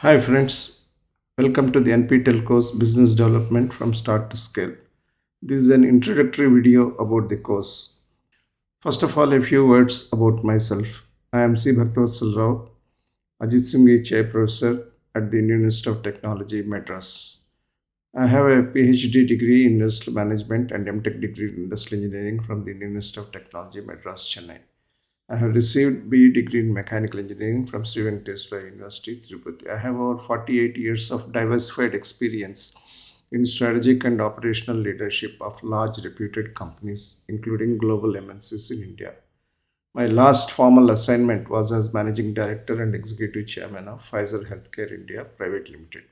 Hi friends, welcome to the NPTEL course Business Development from Start to Scale. This is an introductory video about the course. First of all, a few words about myself. I am C. Bhaktavatsala Rao, Ajit Singh Chair Professor at the Indian Institute of Technology, Madras. I have a PhD degree in Industrial Management and MTech degree in Industrial Engineering from the Indian Institute of Technology, Madras, Chennai. I have received BE degree in Mechanical Engineering from Sri Venkateswara University, Tirupati. I have over 48 years of diversified experience in strategic and operational leadership of large reputed companies, including global MNCs in India. My last formal assignment was as Managing Director and Executive Chairman of Pfizer Healthcare India Private Limited.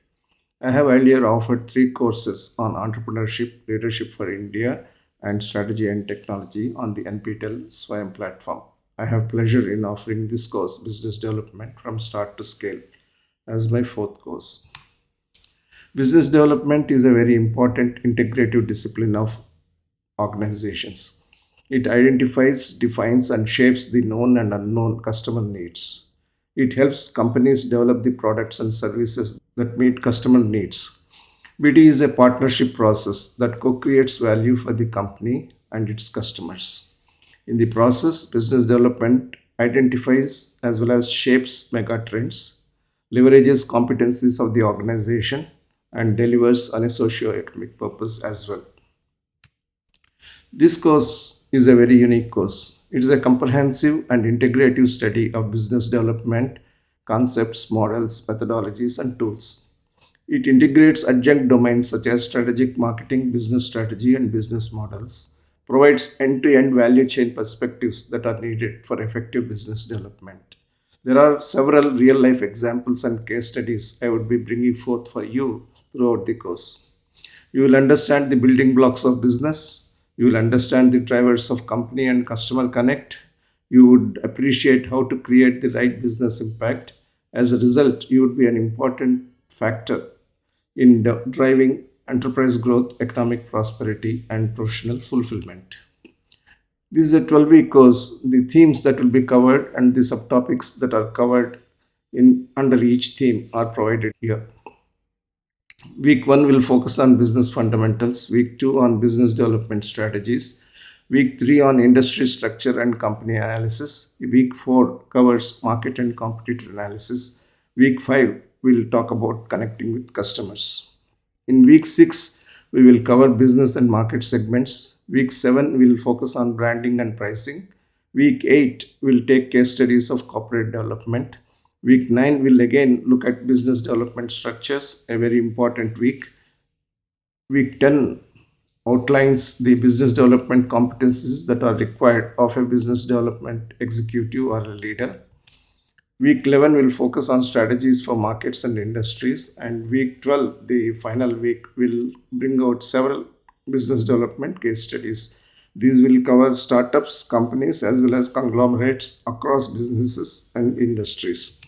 I have earlier offered 3 courses on entrepreneurship, leadership for India, and strategy and technology on the NPTEL Swayam platform. I have pleasure in offering this course, Business Development from Start to Scale, as my 4th course. Business development is a very important integrative discipline of organizations. It identifies, defines, and shapes the known and unknown customer needs. It helps companies develop the products and services that meet customer needs. BD is a partnership process that co-creates value for the company and its customers. In the process, business development identifies as well as shapes megatrends, leverages competencies of the organization, and delivers on a socio-economic purpose as well. This course is a very unique course. It is a comprehensive and integrative study of business development, concepts, models, methodologies, and tools. It integrates adjunct domains such as strategic marketing, business strategy, and business models, provides end-to-end value chain perspectives that are needed for effective business development. There are several real-life examples and case studies I would be bringing forth for you throughout the course. You will understand the building blocks of business. You will understand the drivers of company and customer connect. You would appreciate how to create the right business impact. As a result, you would be an important factor in driving enterprise growth, economic prosperity, and professional fulfillment. This is a 12-week course. The themes that will be covered and the subtopics that are covered in under each theme are provided here. Week 1 will focus on business fundamentals, week 2 on business development strategies, week 3 on industry structure and company analysis, week 4 covers market and competitor analysis, week 5 will talk about connecting with customers. In week 6, we will cover business and market segments. Week 7 will focus on branding and pricing. Week 8 will take case studies of corporate development. Week 9 will again look at business development structures, a very important week. Week 10 outlines the business development competencies that are required of a business development executive or a leader. Week 11 will focus on strategies for markets and industries, and week 12, the final week, will bring out several business development case studies. These will cover startups, companies, as well as conglomerates across businesses and industries.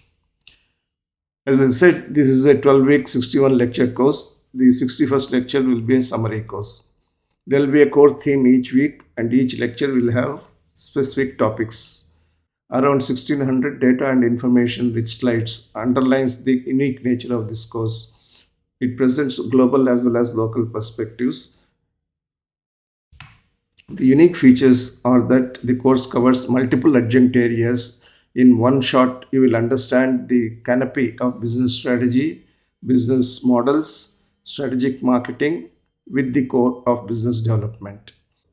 As I said, this is a 12-week, 61 lecture course. The 61st lecture will be a summary course. There will be a core theme each week, and each lecture will have specific topics. Around 1600 data and information rich slides underlines the unique nature of this course. It presents global as well as local perspectives. The unique features are that the course covers multiple adjunct areas. In one shot, you will understand the canopy of business strategy, business models, strategic marketing with the core of business development.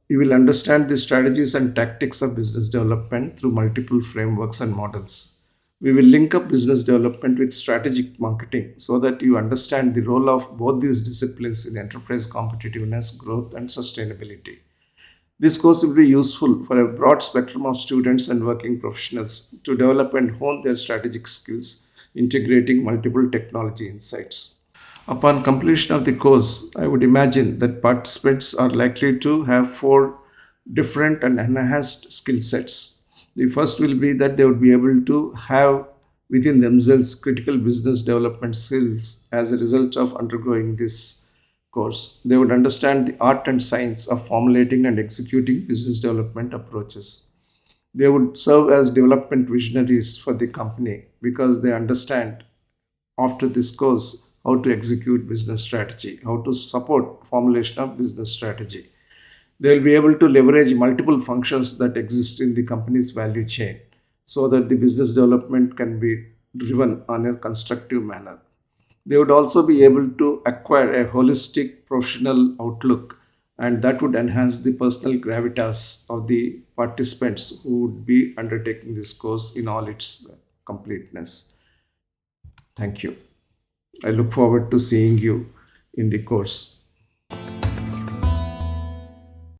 You will understand the strategies and tactics of business development through multiple frameworks and models. We will link up business development with strategic marketing so that you understand the role of both these disciplines in enterprise competitiveness, growth, and sustainability. This course will be useful for a broad spectrum of students and working professionals to develop and hone their strategic skills, integrating multiple technology insights. Upon completion of the course, I would imagine that participants are likely to have 4 different and enhanced skill sets. The first will be that they would be able to have within themselves critical business development skills as a result of undergoing this course. They would understand the art and science of formulating and executing business development approaches. They would serve as development visionaries for the company because they understand after this course how to execute business strategy, how to support formulation of business strategy. They will be able to leverage multiple functions that exist in the company's value chain so that the business development can be driven on a constructive manner. They would also be able to acquire a holistic professional outlook, and that would enhance the personal gravitas of the participants who would be undertaking this course in all its completeness. Thank you. I look forward to seeing you in the course.